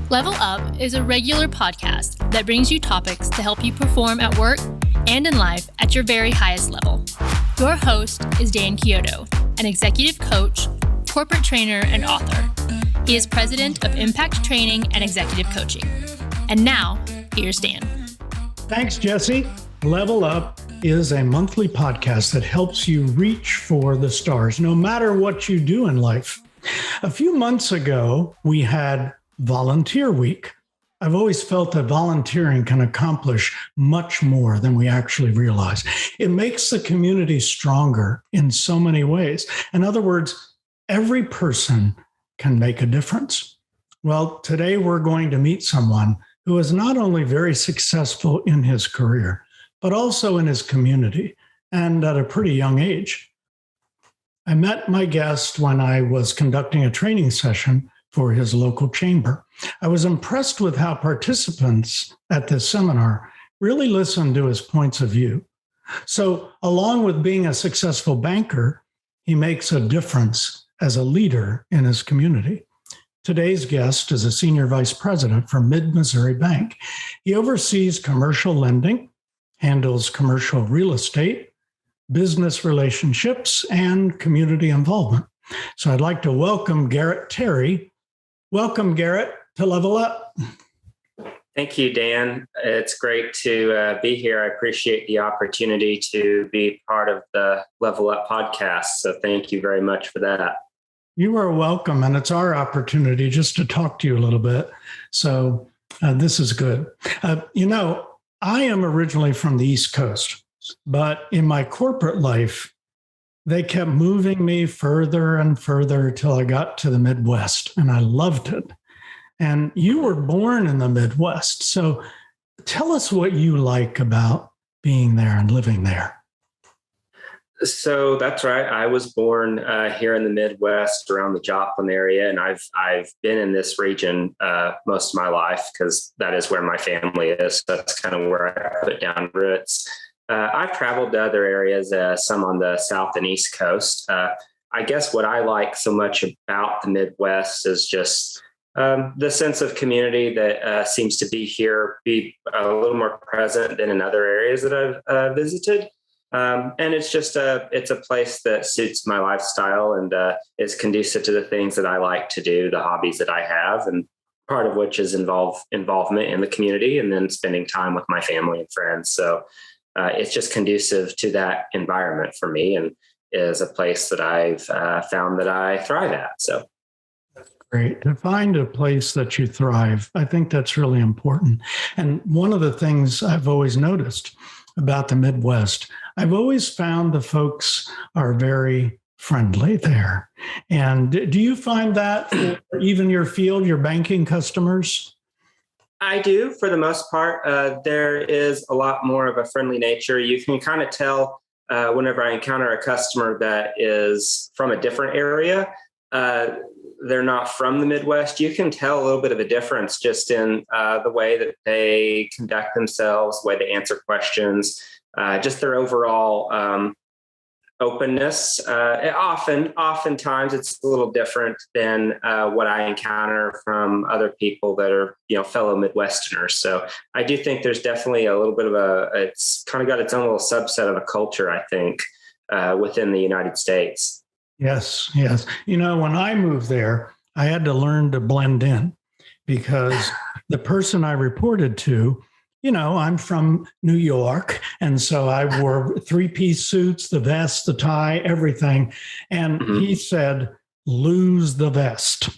Level Up is a regular podcast that brings you topics to help you perform at work and in life at your very highest level. Your host is Dan Chiodo, an executive coach, corporate trainer, and author. He is president of Impact Training and Executive Coaching. And now, here's Dan. Thanks, Jesse. Level Up is a monthly podcast that helps you reach for the stars, no matter what you do in life. A few months ago, we had Volunteer Week. I've always felt that volunteering can accomplish much more than we actually realize. It makes the community stronger in so many ways. In other words, every person can make a difference. Well, today we're going to meet someone who is not only very successful in his career, but also in his community and at a pretty young age. I met my guest when I was conducting a training session for his local chamber. I was impressed with how participants at this seminar really listened to his points of view. So, along with being a successful banker, he makes a difference as a leader in his community. Today's guest is a senior vice president for Mid-Missouri Bank. He oversees commercial lending, handles commercial real estate, business relationships, and community involvement. So I'd like to welcome Garrett Terry. Welcome, Garrett, to Level Up. Thank you, Dan. It's great to be here. I appreciate the opportunity to be part of the Level Up podcast. So thank you very much for that. You are welcome. And it's our opportunity just to talk to you a little bit. So this is good. I am originally from the East Coast, but in my corporate life, they kept moving me further and further till I got to the Midwest, and I loved it. And you were born in the Midwest. So tell us what you like about being there and living there. So that's right. I was born here in the Midwest around the Joplin area, and I've been in this region most of my life because that is where my family is. So that's kind of where I put down roots. I've traveled to other areas, some on the South and East Coast. I guess what I like so much about the Midwest is just the sense of community that seems to be here, be a little more present than in other areas that I've visited. And it's just it's a place that suits my lifestyle and is conducive to the things that I like to do, the hobbies that I have, and part of which is involvement in the community and then spending time with my family and friends. So it's just conducive to that environment for me and is a place that I've found that I thrive at. So. Great. To find a place that you thrive, I think that's really important. And one of the things I've always noticed about the Midwest, I've always found the folks are very friendly there. And do you find that for even your field, your banking customers? I do, for the most part. There is a lot more of a friendly nature. You can kind of tell whenever I encounter a customer that is from a different area, they're not from the Midwest. You can tell a little bit of a difference just in the way that they conduct themselves, the way they answer questions, just their overall openness. Oftentimes it's a little different than what I encounter from other people that are, fellow Midwesterners. So I do think there's definitely a little bit of it's kind of got its own little subset of a culture, I think, within the United States. Yes. When I moved there, I had to learn to blend in because the person I reported to, I'm from New York. And so I wore three-piece suits, the vest, the tie, everything. And he said, lose the vest.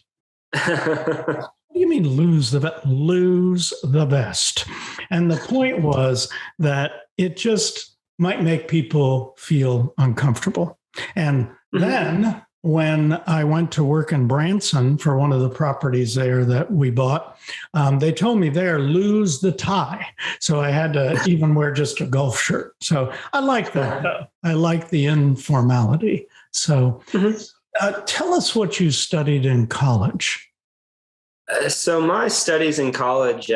What do you mean lose the vest? Lose the vest. And the point was that it just might make people feel uncomfortable. And then when I went to work in Branson for one of the properties there that we bought, they told me there, lose the tie. So I had to even wear just a golf shirt. So I like that, though. I like the informality. So tell us what you studied in college. So my studies in college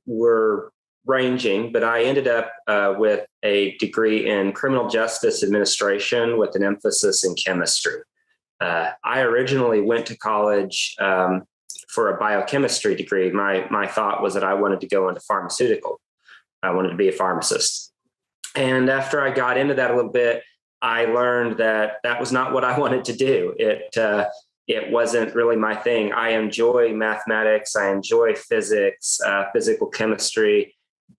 were ranging, but I ended up with a degree in criminal justice administration with an emphasis in chemistry. I originally went to college for a biochemistry degree, my thought was that I wanted to go into pharmaceutical. I wanted to be a pharmacist. And after I got into that a little bit, I learned that that was not what I wanted to do. It wasn't really my thing. I enjoy mathematics. I enjoy physics, physical chemistry,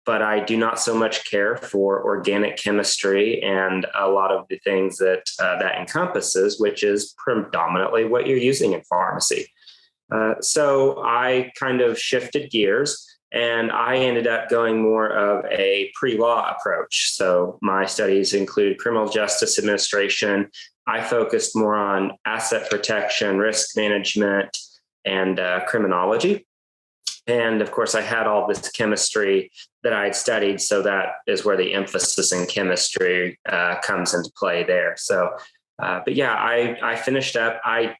but I do not so much care for organic chemistry and a lot of the things that that encompasses, which is predominantly what you're using in pharmacy. So I kind of shifted gears, and I ended up going more of a pre-law approach. So my studies include criminal justice administration. I focused more on asset protection, risk management, and criminology. And of course, I had all this chemistry that I had studied. So that is where the emphasis in chemistry comes into play there. So, but yeah, I finished up. I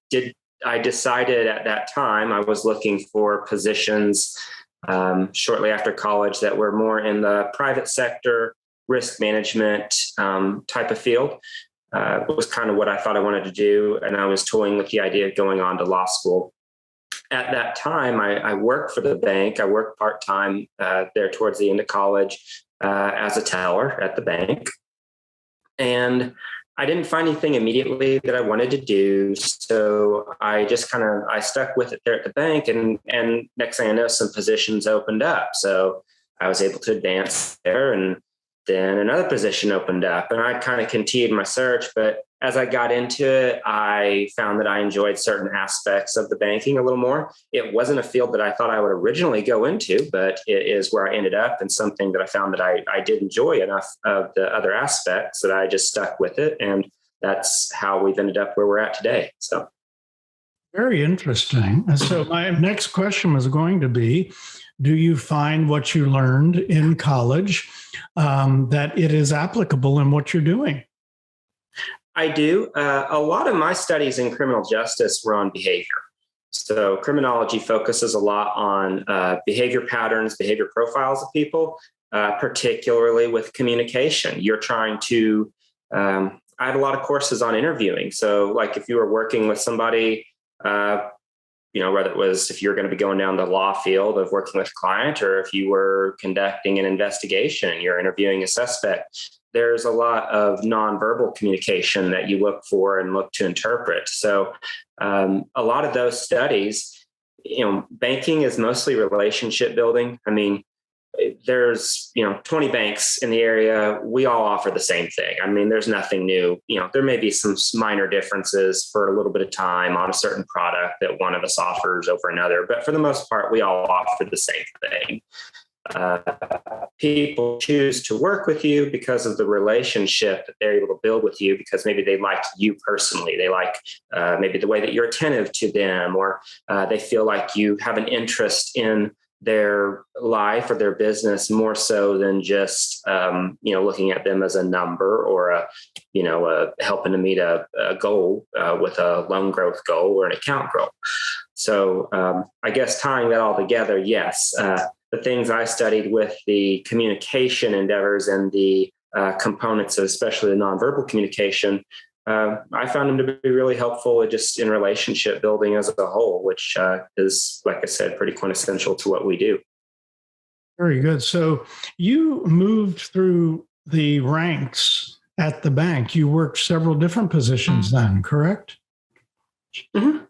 decided at that time I was looking for positions shortly after college that were more in the private sector, risk management type of field. It was kind of what I thought I wanted to do. And I was toying with the idea of going on to law school. At that time, I worked for the bank. I worked part-time there towards the end of college as a teller at the bank. And I didn't find anything immediately that I wanted to do. So I just I stuck with it there at the bank. And next thing I know, some positions opened up. So I was able to advance there. And then another position opened up, and I kind of continued my search. But as I got into it, I found that I enjoyed certain aspects of the banking a little more. It wasn't a field that I thought I would originally go into, but it is where I ended up, and something that I found that I did enjoy enough of the other aspects that I just stuck with it. And that's how we've ended up where we're at today. So. Very interesting. So my next question was going to be, do you find what you learned in college that it is applicable in what you're doing? I do. A lot of my studies in criminal justice were on behavior. So criminology focuses a lot on behavior patterns, behavior profiles of people, particularly with communication. You're trying to, I had a lot of courses on interviewing. So like if you were working with somebody, whether it was if you're going to be going down the law field of working with a client, or if you were conducting an investigation, you're interviewing a suspect, there's a lot of nonverbal communication that you look for and look to interpret. So a lot of those studies, banking is mostly relationship building. I mean, there's 20 banks in the area. We all offer the same thing. I mean, there's nothing new. There may be some minor differences for a little bit of time on a certain product that one of us offers over another, but for the most part, we all offer the same thing. People choose to work with you because of the relationship that they're able to build with you, because maybe they like you personally. They like maybe the way that you're attentive to them, or they feel like you have an interest in their life or their business more so than just, looking at them as a number or helping to meet a goal with a loan growth goal or an account growth. So I guess tying that all together, yes, the things I studied with the communication endeavors and the components of especially the nonverbal communication, I found them to be really helpful just in relationship building as a whole, which is, like I said, pretty quintessential to what we do. Very good. So you moved through the ranks at the bank. You worked several different positions then, correct? Mm-hmm.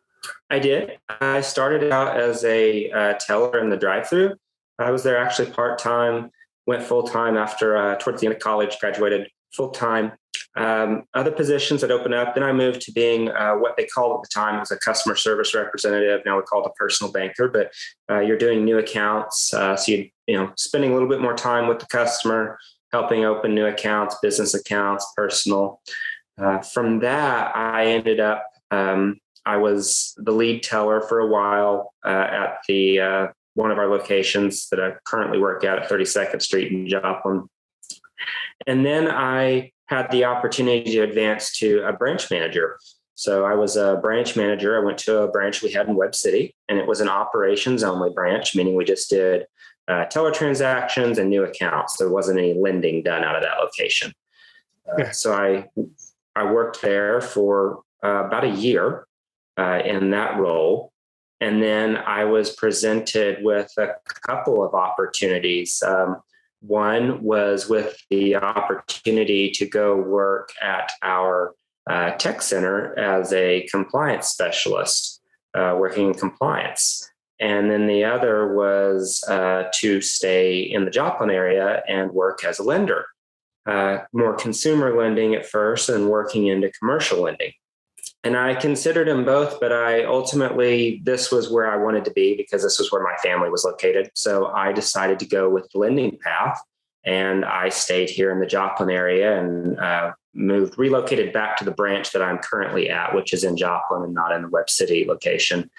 I did. I started out as a teller in the drive-thru. I was there actually part-time, went full-time after towards the end of college, graduated full-time. Other positions that opened up. Then I moved to being what they called at the time was a customer service representative. Now we call it a personal banker, but you're doing new accounts. So spending a little bit more time with the customer, helping open new accounts, business accounts, personal. From that, I ended up, I was the lead teller for a while at the one of our locations that I currently work at 32nd Street in Joplin. And then I had the opportunity to advance to a branch manager. So I was a branch manager. I went to a branch we had in Webb City, and it was an operations only branch, meaning we just did teller transactions and new accounts. There wasn't any lending done out of that location. So I worked there for about a year in that role. And then I was presented with a couple of opportunities. One was with the opportunity to go work at our tech center as a compliance specialist, working in compliance. And then the other was to stay in the Joplin area and work as a lender, more consumer lending at first and working into commercial lending. And I considered them both, but this was where I wanted to be because this was where my family was located. So I decided to go with the lending path, and I stayed here in the Joplin area and relocated back to the branch that I'm currently at, which is in Joplin and not in the Webb City location.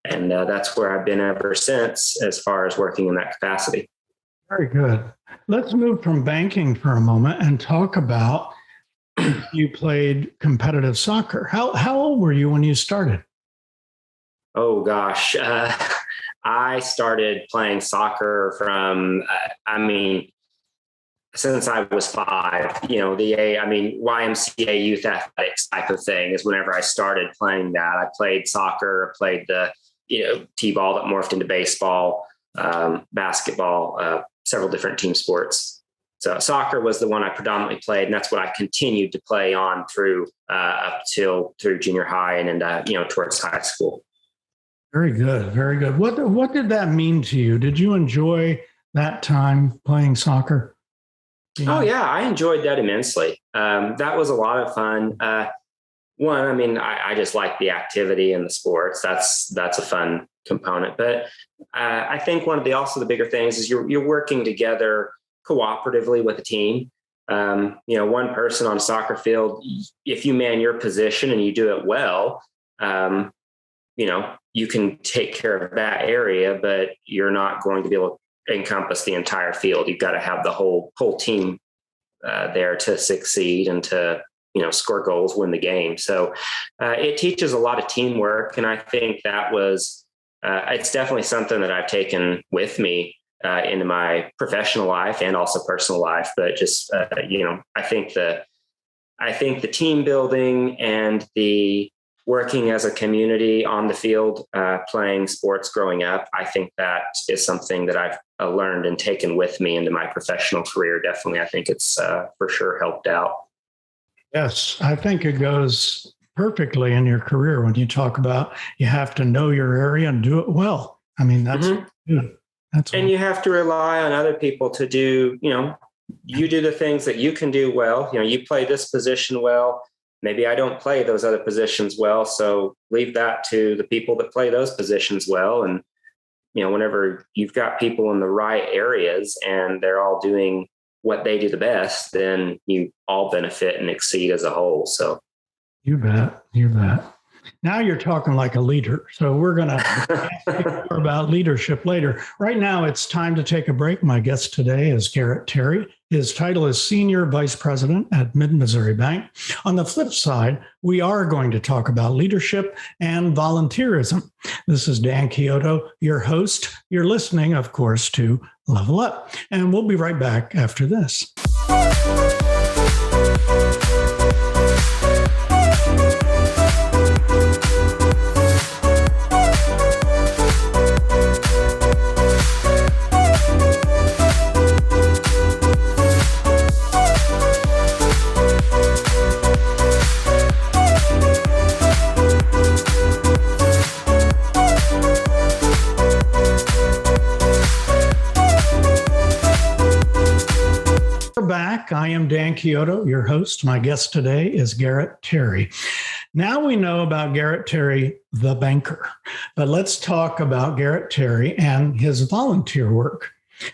And that's where I've been ever since, as far as working in that capacity. Very good. Let's move from banking for a moment and talk about you played competitive soccer. How old were you when you started? Oh, gosh. I started playing soccer from, since I was 5, YMCA youth athletics type of thing is whenever I started playing that. I played soccer, played the, t-ball that morphed into baseball, basketball, several different team sports. So soccer was the one I predominantly played, and that's what I continued to play on through through junior high and towards high school. Very good, very good. What did that mean to you? Did you enjoy that time playing soccer? Oh yeah, I enjoyed that immensely. That was a lot of fun. I just like the activity and the sports. That's a fun component. But I think one of the bigger things is you're working together cooperatively with a team. One person on a soccer field, if you man your position and you do it well, you can take care of that area, but you're not going to be able to encompass the entire field. You've got to have the whole team there to succeed and to, score goals, win the game. So it teaches a lot of teamwork. And I think that was, it's definitely something that I've taken with me into my professional life and also personal life. But just, I think the team building and the working as a community on the field, playing sports growing up, I think that is something that I've learned and taken with me into my professional career. Definitely. I think it's for sure helped out. Yes, I think it goes perfectly in your career when you talk about you have to know your area and do it well. I mean, that's good. And you have to rely on other people to do, you do the things that you can do well. You play this position well. Maybe I don't play those other positions well. So leave that to the people that play those positions well. And, whenever you've got people in the right areas and they're all doing what they do the best, then you all benefit and exceed as a whole. So you bet. Now you're talking like a leader. So we're going to ask you more about leadership later. Right now, it's time to take a break. My guest today is Garrett Terry. His title is Senior Vice President at Mid-Missouri Bank. On the flip side, we are going to talk about leadership and volunteerism. This is Dan Chiodo, your host. You're listening, of course, to Level Up. And we'll be right back after this. I am Dan Chiodo, your host. My guest today is Garrett Terry. Now we know about Garrett Terry, the banker, but let's talk about Garrett Terry and his volunteer work.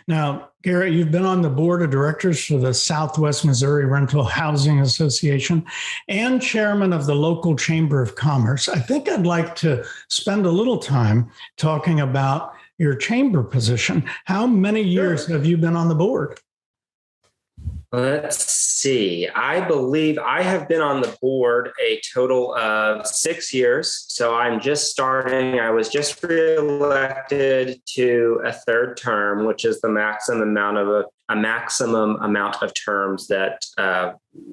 Now, Garrett, you've been on the board of directors for the Southwest Missouri Rental Housing Association and chairman of the local Chamber of Commerce. I think I'd like to spend a little time talking about your chamber position. How many years have you been on the board? Let's see. I believe I have been on the board a total of 6 years. So I'm just starting. I was just reelected to a third term, which is the maximum amount of terms that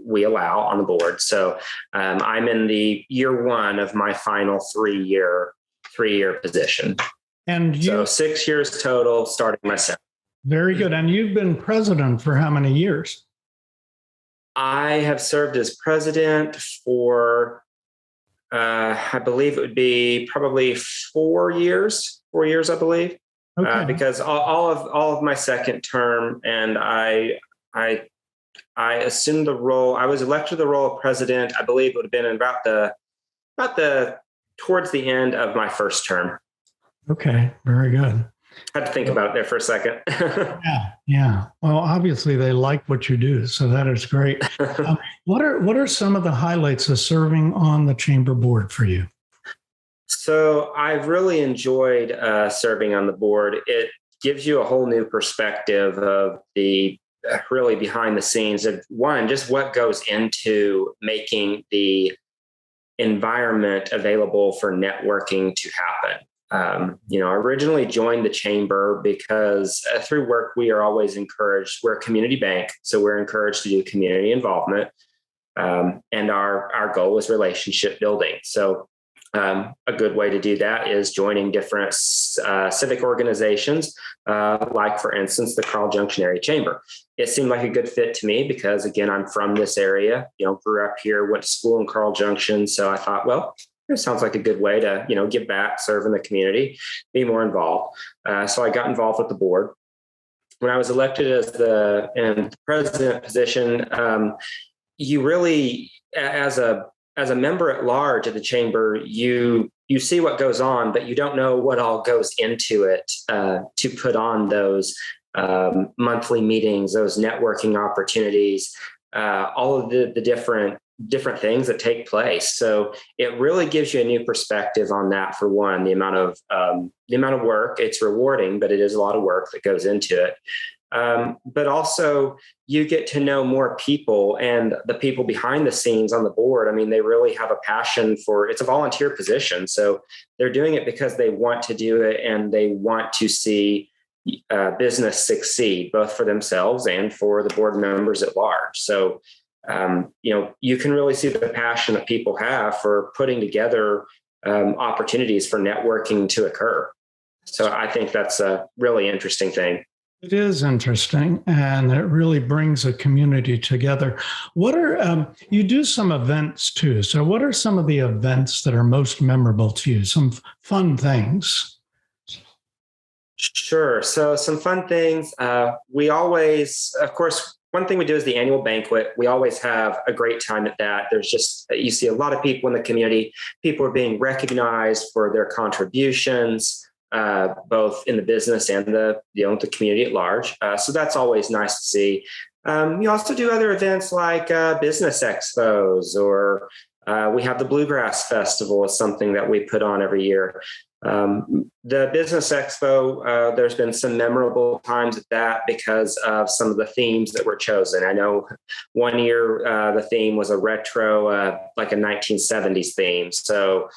we allow on the board. So I'm in the year one of my final 3-year 3-year position. And so 6 years total, starting my 7th. Very good. And you've been president for how many years? I have served as president for, I believe it would be probably 4 years. 4 years, I believe. Okay. Because all of my second term, and I assumed the role. I was elected to the role of president. I believe it would have been about the towards the end of my first term. Okay, very good. I had to think about it there for a second. Yeah. Well, obviously they like what you do, so that is great. What are some of the highlights of serving on the chamber board for you? So I've really enjoyed serving on the board. It gives you a whole new perspective of the really behind the scenes of just what goes into making the environment available for networking to happen. I originally joined the chamber because through work, we are always encouraged. We're a community bank, so we're encouraged to do community involvement. And our goal is relationship building. So a good way to do that is joining different civic organizations, like, for instance, the Carl Junction Area Chamber. It seemed like a good fit to me because, again, I'm from this area, grew up here, went to school in Carl Junction. So I thought, well, it sounds like a good way to, give back, serve in the community, be more involved. So I got involved with the board. When I was elected as the president position, you really, as a member at large of the chamber, you see what goes on, but you don't know what all goes into it to put on those monthly meetings, those networking opportunities, all of the different things that take place. So it really gives you a new perspective on that. For one, the amount of work. It's rewarding, but it is a lot of work that goes into it. But also you get to know more people, and the people behind the scenes on the board. I mean, they really have a passion for, it's a volunteer position. So they're doing it because they want to do it and they want to see business succeed, both for themselves and for the board members at large. So, you can really see the passion that people have for putting together opportunities for networking to occur. So I think that's a really interesting thing. It is interesting, and it really brings a community together. What are you do some events too? So what are some of the events that are most memorable to you? Some fun things. Sure. So some fun things. We always, of course, one thing we do is the annual banquet. We always have a great time at that. You see a lot of people in the community. People are being recognized for their contributions, both in the business and the community at large. So that's always nice to see. You also do other events like business expos, or we have the Bluegrass Festival is something that we put on every year. The Business Expo, there's been some memorable times at that because of some of the themes that were chosen. I know one year the theme was a retro, like a 1970s theme. So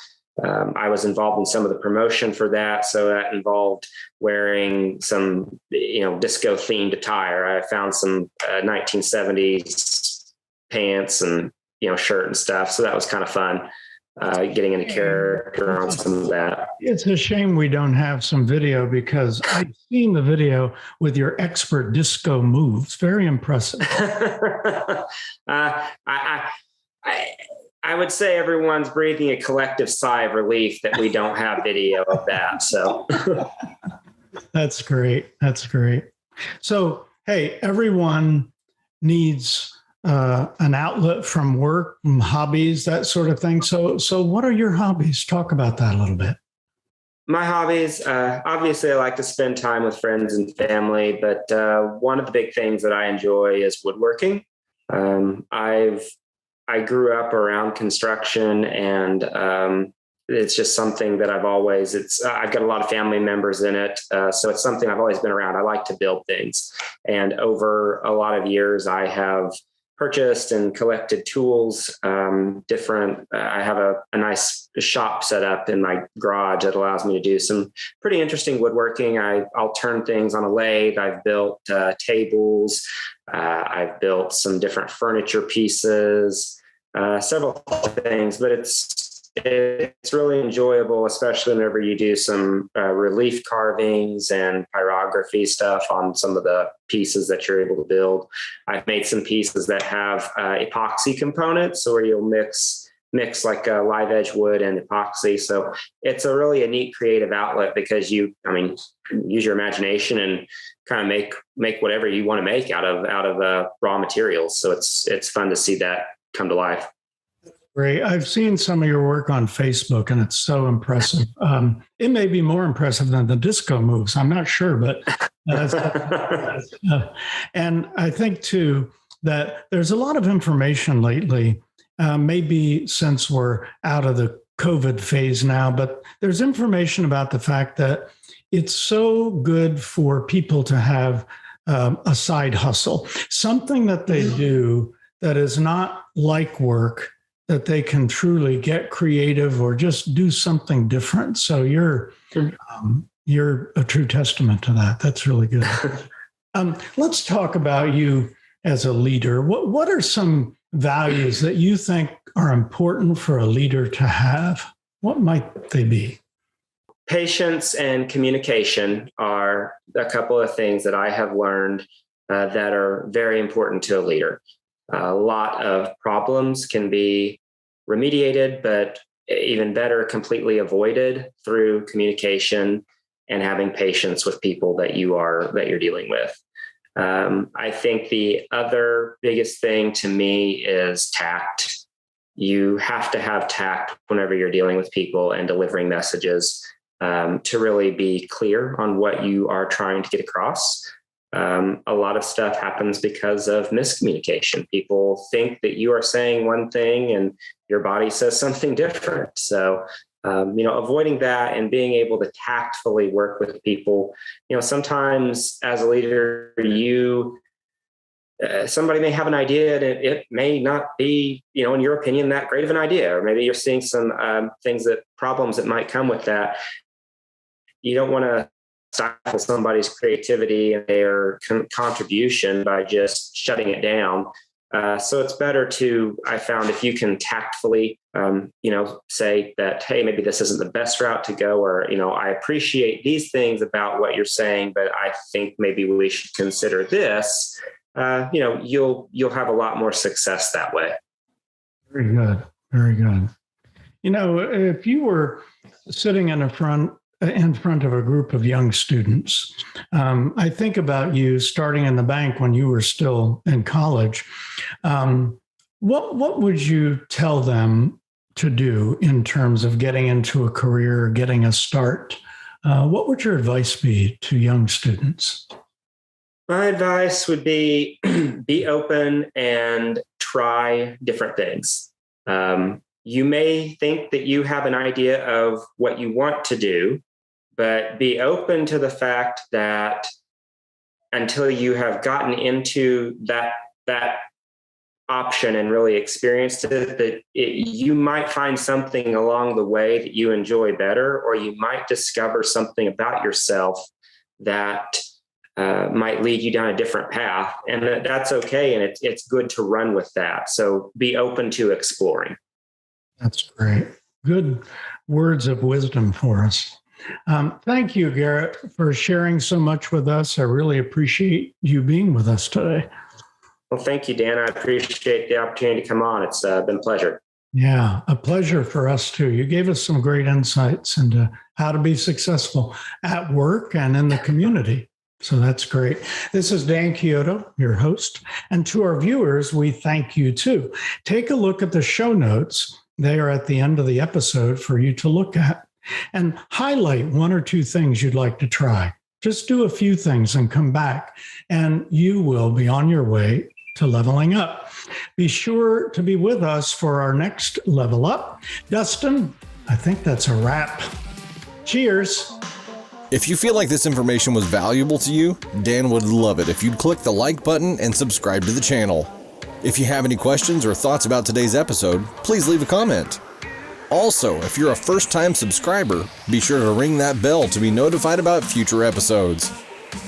I was involved in some of the promotion for that. So that involved wearing some, disco themed attire. I found some 1970s pants and, shirt and stuff. So that was kind of fun. Getting into character on some of that. It's a shame we don't have some video, because I've seen the video with your expert disco moves. Very impressive. I would say everyone's breathing a collective sigh of relief that we don't have video of that. So That's great. That's great. So, hey, everyone needs an outlet from work, from hobbies, that sort of thing. So what are your hobbies? Talk about that a little bit. My hobbies, obviously I like to spend time with friends and family, but one of the big things that I enjoy is woodworking. I grew up around construction, and it's just something that I've got a lot of family members in it. So it's something I've always been around. I like to build things. And over a lot of years, I have purchased and collected tools, I have a nice shop set up in my garage that allows me to do some pretty interesting woodworking. I'll turn things on a lathe. I've built tables. I've built some different furniture pieces, several things, but it's it's really enjoyable, especially whenever you do some relief carvings and pyrography stuff on some of the pieces that you're able to build. I've made some pieces that have epoxy components, so where you'll mix like live edge wood and epoxy. So it's a really a neat creative outlet because use your imagination and kind of make whatever you want to make out of raw materials. So it's fun to see that come to life. Great. I've seen some of your work on Facebook, and it's so impressive. It may be more impressive than the disco moves. I'm not sure, but and I think too that there's a lot of information lately. Maybe since we're out of the COVID phase now, but there's information about the fact that it's so good for people to have a side hustle, something that they do that is not like work, that they can truly get creative or just do something different. So you're a true testament to that. That's really good. Let's talk about you as a leader. What are some values that you think are important for a leader to have? What might they be? Patience and communication are a couple of things that I have learned that are very important to a leader. A lot of problems can be remediated, but even better, completely avoided through communication and having patience with people that you're dealing with. I think the other biggest thing to me is tact. You have to have tact whenever you're dealing with people and delivering messages to really be clear on what you are trying to get across. A lot of stuff happens because of miscommunication. People think that you are saying one thing and your body says something different. So, avoiding that and being able to tactfully work with people. Sometimes as a leader, somebody may have an idea and it may not be, in your opinion, that great of an idea, or maybe you're seeing some problems that might come with that. You don't want to stifle somebody's creativity and their contribution by just shutting it down. So it's better I found if you can tactfully, say that, hey, maybe this isn't the best route to go, or, I appreciate these things about what you're saying, but I think maybe we should consider this. You'll have a lot more success that way. Very good. Very good. If you were sitting in front of a group of young students, I think about you starting in the bank when you were still in college. What would you tell them to do in terms of getting into a career, getting a start? What would your advice be to young students? My advice would be open and try different things. You may think that you have an idea of what you want to do, but be open to the fact that until you have gotten into that option and really experienced it, you might find something along the way that you enjoy better, or you might discover something about yourself that might lead you down a different path. And that's okay. And it's good to run with that. So be open to exploring. That's great. Good words of wisdom for us. Thank you, Garrett, for sharing so much with us. I really appreciate you being with us today. Well, thank you, Dan. I appreciate the opportunity to come on. It's been a pleasure. Yeah, a pleasure for us too. You gave us some great insights into how to be successful at work and in the community. So that's great. This is Dan Chiodo, your host. And to our viewers, we thank you too. Take a look at the show notes. They are at the end of the episode for you to look at. And highlight one or two things you'd like to try. Just do a few things and come back, and you will be on your way to leveling up. Be sure to be with us for our next level up. Dustin, I think that's a wrap. Cheers. If you feel like this information was valuable to you, Dan would love it if you'd click the like button and subscribe to the channel. If you have any questions or thoughts about today's episode, please leave a comment. Also, if you're a first-time subscriber, be sure to ring that bell to be notified about future episodes.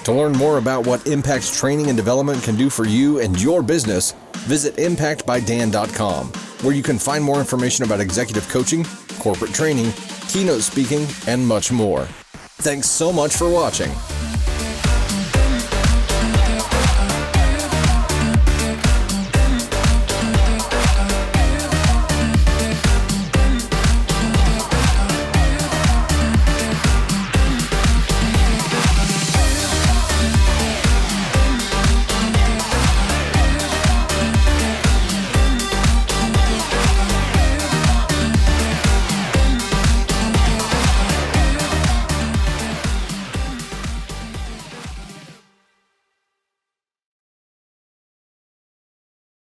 To learn more about what Impact's training and development can do for you and your business, visit impactbydan.com, where you can find more information about executive coaching, corporate training, keynote speaking, and much more. Thanks so much for watching.